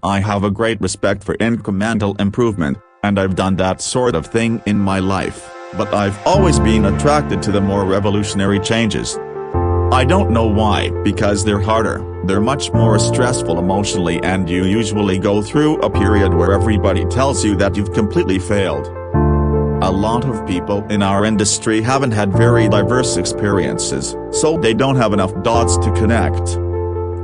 I have a great respect for incremental improvement, and I've done that sort of thing in my life, but I've always been attracted to the more revolutionary changes. I don't know why, because they're harder, they're much more stressful emotionally, and you usually go through a period where everybody tells you that you've completely failed. A lot of people in our industry haven't had very diverse experiences, so they don't have enough dots to connect.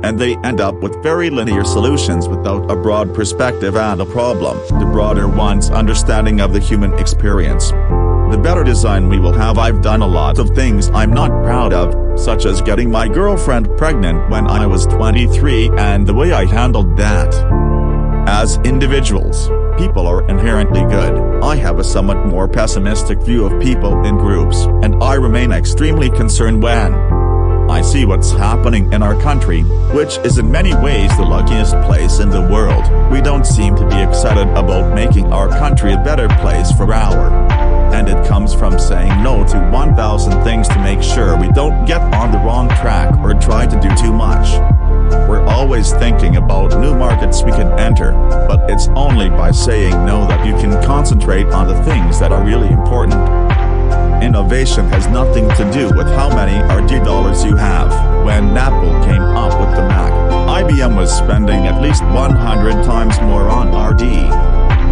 And they end up with very linear solutions without a broad perspective and a problem, the broader one's understanding of the human experience. The better design we will have. I've done a lot of things I'm not proud of, such as getting my girlfriend pregnant when I was 23 and the way I handled that. As individuals, people are inherently good. I have a somewhat more pessimistic view of people in groups, and I remain extremely concerned when I see what's happening in our country, which is in many ways the luckiest place in the world. We don't seem to be excited about making our country a better place for our. And it comes from saying no to 1,000 things to make sure we don't get on the wrong track or try to do too much. We're always thinking about new markets we can enter, but it's only by saying no that you can concentrate on the things that are really important. Innovation has nothing to do with how many R&D dollars you have. When Apple came up with the Mac, IBM was spending at least 100 times more on R&D.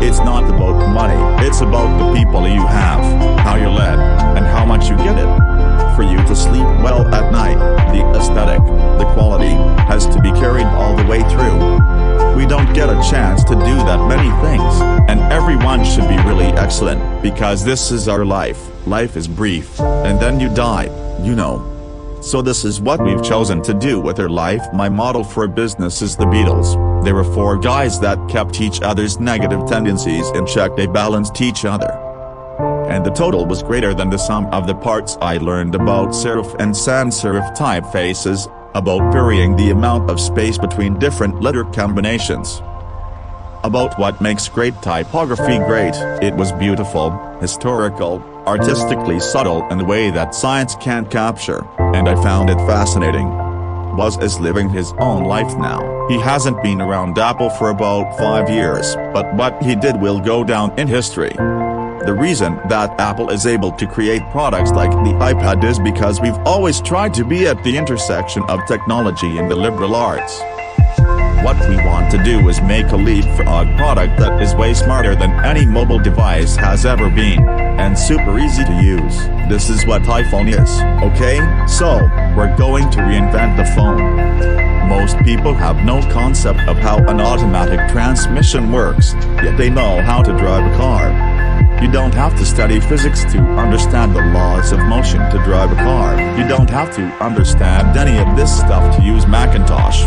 It's not about money, it's about the people you have, how you're led, and how much you get it. For you to sleep well at night, the aesthetic, the quality, has to be carried all the way through. We don't get a chance to do that many things, and everyone should be really excellent, because this is our life. Life is brief, and then you die, you know. So this is what we've chosen to do with our life. My model for business is the Beatles. They were 4 guys that kept each other's negative tendencies in check. They balanced each other, and the total was greater than the sum of the parts. I learned about serif and sans serif typefaces, about varying the amount of space between different letter combinations, about what makes great typography great. It was beautiful, historical, artistically subtle in a way that science can't capture, and I found it fascinating. Woz is living his own life now. He hasn't been around Apple for about 5 years, but what he did will go down in history. The reason that Apple is able to create products like the iPad is because we've always tried to be at the intersection of technology and the liberal arts. What we want to do is make a leapfrog product that is way smarter than any mobile device has ever been, and super easy to use. This is what iPhone is, okay? So, we're going to reinvent the phone. Most people have no concept of how an automatic transmission works, yet they know how to drive a car. You don't have to study physics to understand the laws of motion to drive a car. You don't have to understand any of this stuff to use Macintosh.